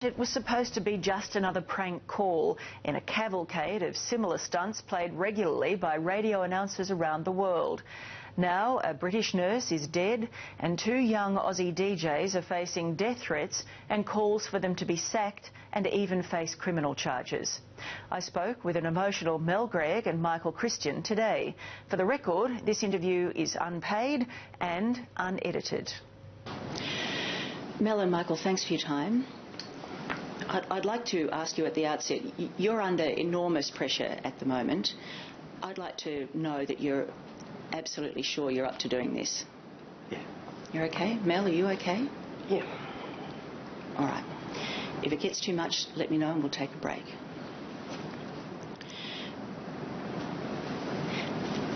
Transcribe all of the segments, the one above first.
It was supposed to be just another prank call in a cavalcade of similar stunts played regularly by radio announcers around the world. Now, a British nurse is dead and two young Aussie DJs are facing death threats and calls for them to be sacked and even face criminal charges. I spoke with an emotional Mel Gregg and Michael Christian today. For the record, this interview is unpaid and unedited. Mel and Michael, thanks for your time. I'd like to ask you at the outset, you're under enormous pressure at the moment. I'd like to know that you're absolutely sure you're up to doing this. Yeah. You're okay? Mel, are you okay? Yeah. All right. If it gets too much, let me know and we'll take a break.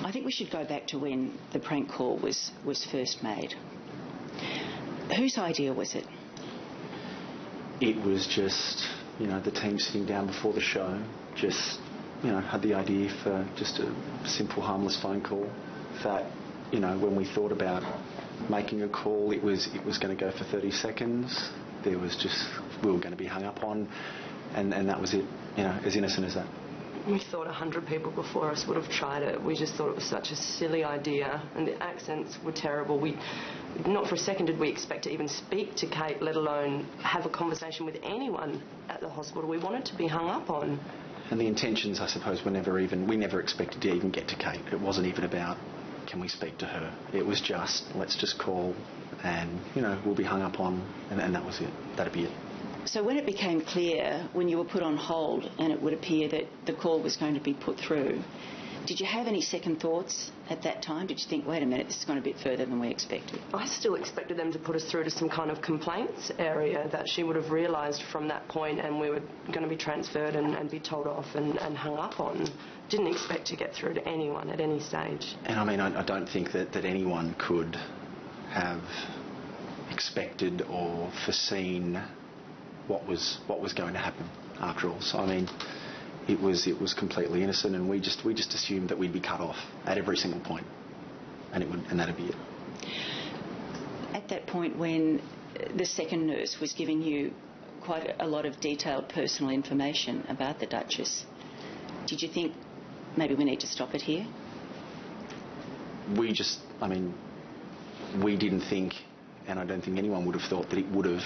I think we should go back to when the prank call was first made. Whose idea was it? It was just, the team sitting down before the show, just, had the idea for just a simple, harmless phone call that, when we thought about making a call, it was going to go for 30 seconds. There was just, we were going to be hung up on, and that was it, as innocent as that. We thought 100 people before us would have tried it. We just thought it was such a silly idea, and the accents were terrible. Not for a second did we expect to even speak to Kate, let alone have a conversation with anyone at the hospital. We wanted to be hung up on. And the intentions, I suppose, we never expected to even get to Kate. It wasn't even about, can we speak to her? It was just, let's just call and, we'll be hung up on, and that was it. That'd be it. So when it became clear, when you were put on hold and it would appear that the call was going to be put through, did you have any second thoughts at that time? Did you think, wait a minute, this has gone a bit further than we expected? I still expected them to put us through to some kind of complaints area that she would have realised from that point, and we were going to be transferred and be told off and hung up on. Didn't expect to get through to anyone at any stage. And I don't think that anyone could have expected or foreseen what was going to happen after all. So it was completely innocent, and we just assumed that we'd be cut off at every single point, and that'd be it. At that point, when the second nurse was giving you quite a lot of detailed personal information about the Duchess, did you think maybe we need to stop it here? We didn't think, and I don't think anyone would have thought that it would have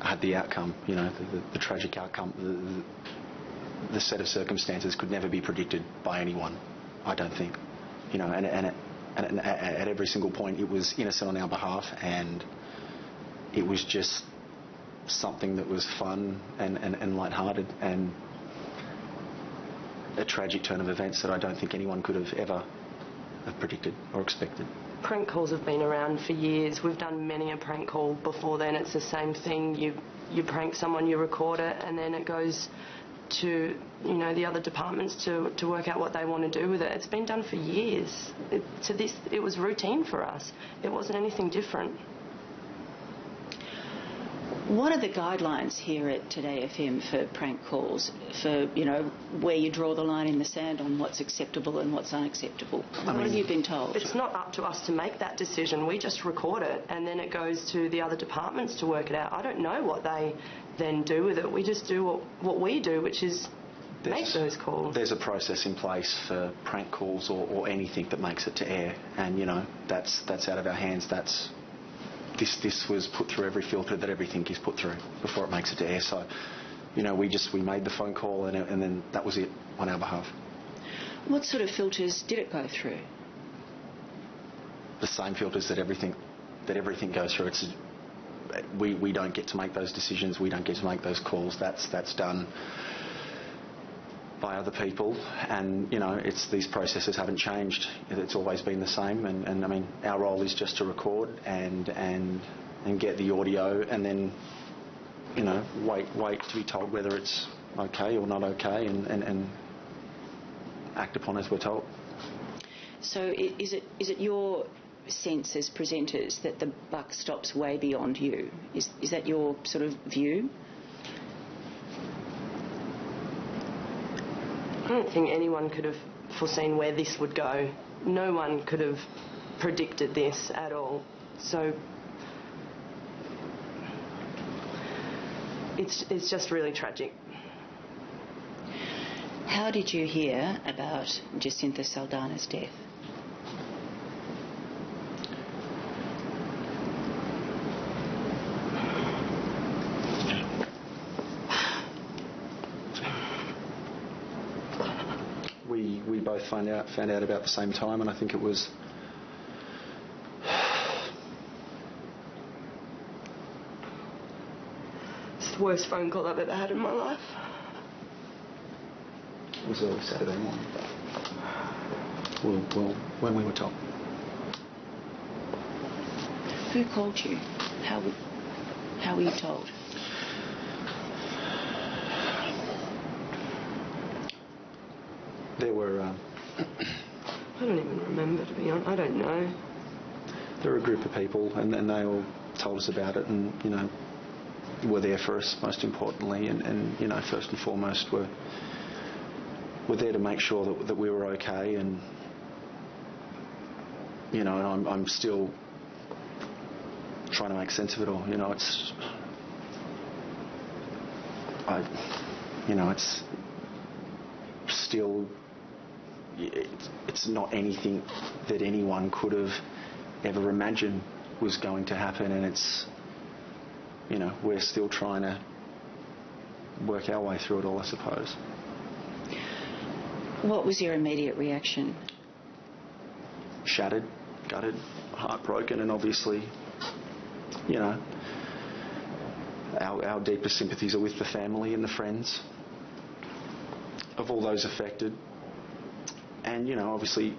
had the outcome, the tragic outcome. The set of circumstances could never be predicted by anyone, I don't think. And at every single point it was innocent on our behalf, and it was just something that was fun and lighthearted, and a tragic turn of events that I don't think anyone could have ever have predicted or expected. Prank calls have been around for years. We've done many a prank call before then. It's the same thing. You prank someone, you record it, and then it goes to the other departments to work out what they want to do with it. It's been done for years. It was routine for us. It wasn't anything different. What are the guidelines here at Today FM for prank calls, for, where you draw the line in the sand on what's acceptable and what's unacceptable? What have you been told? It's not up to us to make that decision. We just record it, and then it goes to the other departments to work it out. I don't know what they then do with it. We just do what we do, which is make those calls. There's a process in place for prank calls or anything that makes it to air, and, that's out of our hands. This was put through every filter that everything is put through before it makes it to air. So, we made the phone call, and then that was it on our behalf. What sort of filters did it go through? The same filters that everything goes through. We don't get to make those decisions. We don't get to make those calls. That's done by other people, and these processes haven't changed. It's always been the same, and our role is just to record and get the audio, and then wait to be told whether it's okay or not okay, and act upon as we're told. So is it your sense as presenters that the buck stops way beyond you? Is that your sort of view? I don't think anyone could have foreseen where this would go. No one could have predicted this at all. So it's just really tragic. How did you hear about Jacinta Saldana's death? We both found out about the same time, and I think it was it's the worst phone call I've ever had in my life. It was early Saturday morning. Well, when we were told. Who called you? How were you told? There were... I don't even remember, to be honest. I don't know. There were a group of people, and they all told us about it, and, you know, were there for us, most importantly, and you know, first and foremost, were there to make sure that we were okay, and, you know, and I'm still trying to make sense of it all. You know, it's still... It's not anything that anyone could have ever imagined was going to happen, and it's, you know, we're still trying to work our way through it all, I suppose. What was your immediate reaction? Shattered, gutted, heartbroken, and obviously, you know, our deepest sympathies are with the family and the friends of all those affected. And, you know, obviously,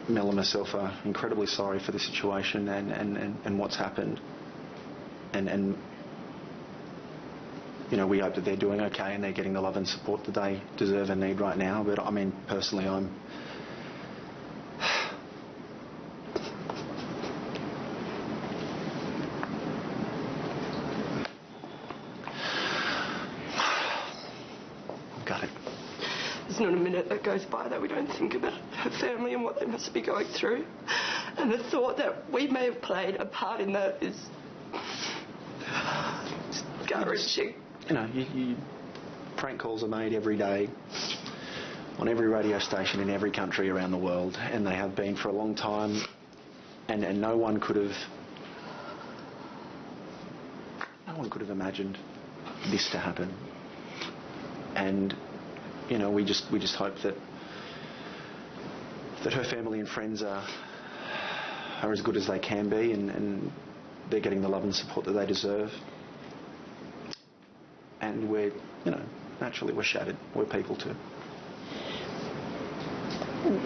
Mel and myself are incredibly sorry for the situation and what's happened. And, you know, we hope that they're doing okay and they're getting the love and support that they deserve and need right now. But, I mean, personally, I'm... gutted. There's not a minute that goes by that we don't think about her family and what they must be going through. And the thought that we may have played a part in that is gut-wrenching. You know, prank calls are made every day on every radio station in every country around the world, and they have been for a long time, and no one could have imagined this to happen. And, you know, we just hope that her family and friends are as good as they can be, and they're getting the love and support that they deserve. And we're, you know, naturally we're shattered. We're people too.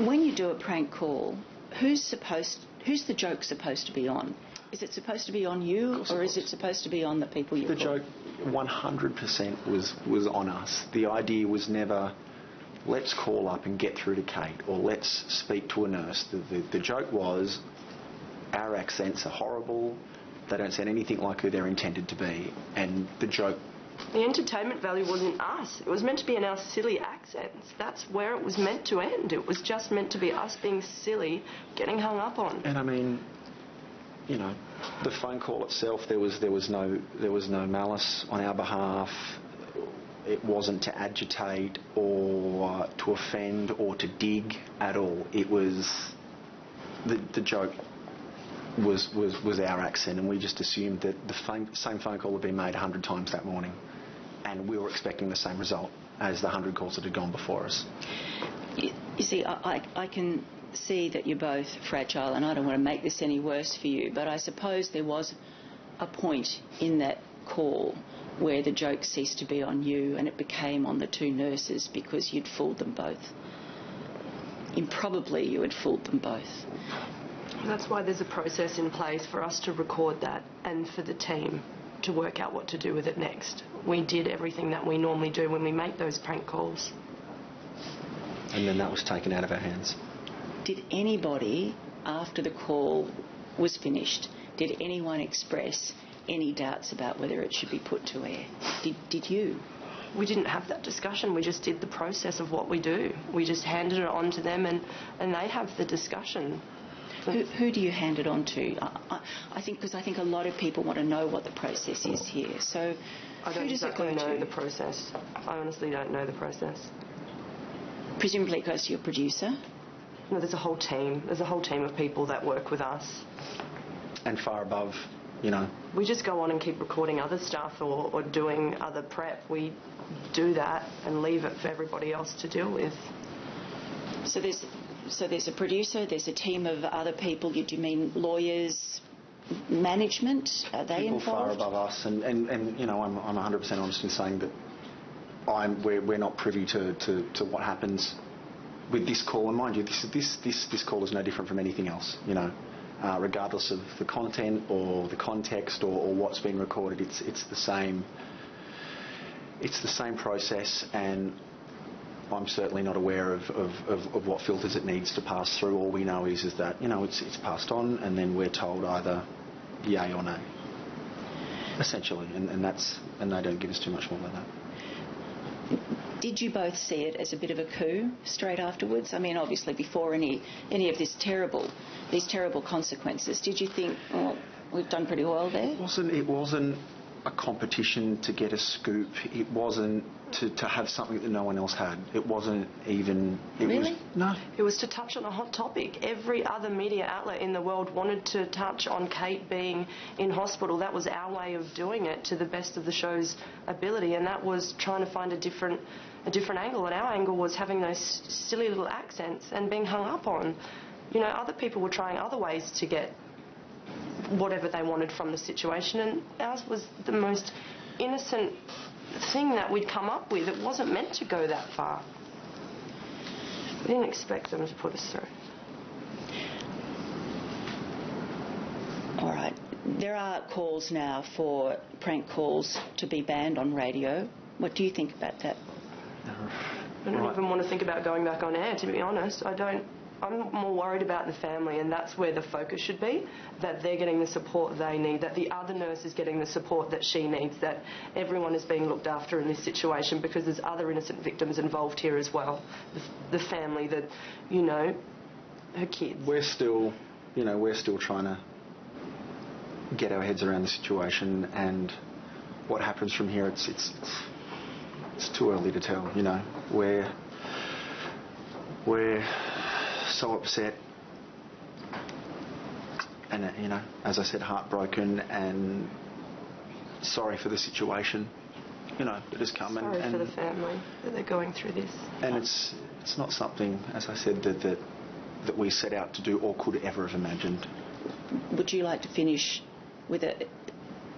When you do a prank call, who's the joke supposed to be on? Is it supposed to be on you, or is it supposed to be on the people you call? The joke 100% was on us. The idea was never, let's call up and get through to Kate, or let's speak to a nurse. The joke was, our accents are horrible, they don't sound anything like who they're intended to be, and the joke... The entertainment value wasn't us. It was meant to be in our silly accents. That's where it was meant to end. It was just meant to be us being silly, getting hung up on. And I mean, you know, the phone call itself, there was no malice on our behalf. It wasn't to agitate or to offend or to dig at all. It was the joke was our accent, and we just assumed that the same phone call had been made 100 times that morning, and we were expecting the same result as the 100 calls that had gone before us. You see, I can see that you're both fragile, and I don't want to make this any worse for you, but I suppose there was a point in that call where the joke ceased to be on you and it became on the two nurses because you'd fooled them both. Improbably you had fooled them both. That's why there's a process in place for us to record that and for the team to work out what to do with it next. We did everything that we normally do when we make those prank calls. And then that was taken out of our hands. Did anybody, after the call was finished, did anyone express any doubts about whether it should be put to air? Did you? We didn't have that discussion. We just did the process of what we do. We just handed it on to them and they have the discussion. Who do you hand it on to? I think a lot of people want to know what the process is here. So I don't exactly know the process. I honestly don't know the process. Presumably it goes to your producer? No, there's a whole team. There's a whole team of people that work with us. And far above, you know. We just go on and keep recording other stuff or doing other prep. We do that and leave it for everybody else to deal with. So there's a producer, there's a team of other people. Do you mean lawyers, management? Are they people involved? Far above us, and you know, I'm 100% honest in saying that we're not privy to what happens with this call. And mind you, this call is no different from anything else. You know, regardless of the content or the context or what's being recorded, it's the same. It's the same process, and I'm certainly not aware of what filters it needs to pass through. All we know is that, you know, it's passed on, and then we're told either yay or nay, essentially, and they don't give us too much more than that. Did you both see it as a bit of a coup straight afterwards? I mean, obviously before any of these terrible consequences, did you think, oh, we've done pretty well there? It wasn't a competition to get a scoop. It wasn't to have something that no one else had. It wasn't even... Really? No. It was to touch on a hot topic. Every other media outlet in the world wanted to touch on Kate being in hospital. That was our way of doing it to the best of the show's ability, and that was trying to find a different angle. And our angle was having those silly little accents and being hung up on. You know, other people were trying other ways to get whatever they wanted from the situation, and ours was the most innocent thing that we'd come up with. It wasn't meant to go that far. We didn't expect them to put us through. All right. There are calls now for prank calls to be banned on radio. What do you think about that? I don't even want to think about going back on air, to be honest. I'm more worried about the family, and that's where the focus should be, that they're getting the support they need, that the other nurse is getting the support that she needs, that everyone is being looked after in this situation, because there's other innocent victims involved here as well. The family, her kids. We're still trying to get our heads around the situation, and what happens from here, it's too early to tell. You know, we're so upset, and you know, as I said, heartbroken and sorry for the situation, you know, that has come. Sorry for the family that they're going through this. And it's not something, as I said, that we set out to do or could ever have imagined. Would you like to finish with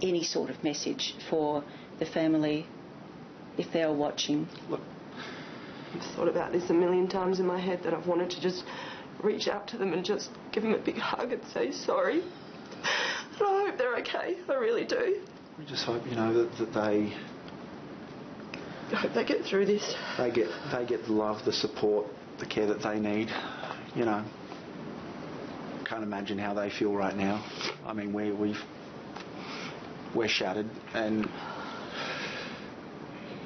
any sort of message for the family if they are watching? Look, I've thought about this a million times in my head, that I've wanted to just reach out to them and just give them a big hug and say sorry. And I hope they're okay. I really do. we just hope, you know, that they... I hope they get through this. They get the love, the support, the care that they need. You know, can't imagine how they feel right now. I mean, we're shattered, and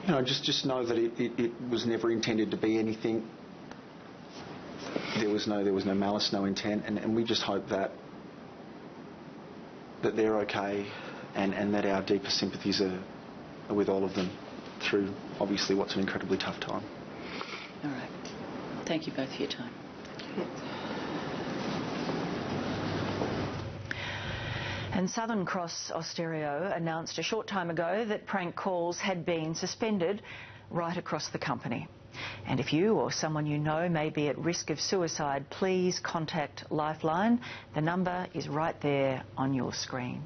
you know, just know that it was never intended to be anything. There was no malice, no intent, and we just hope that they're okay, and that our deepest sympathies are with all of them through obviously what's an incredibly tough time. All right. Thank you both for your time. And Southern Cross Austereo announced a short time ago that prank calls had been suspended right across the company. And if you or someone you know may be at risk of suicide, please contact Lifeline. The number is right there on your screen.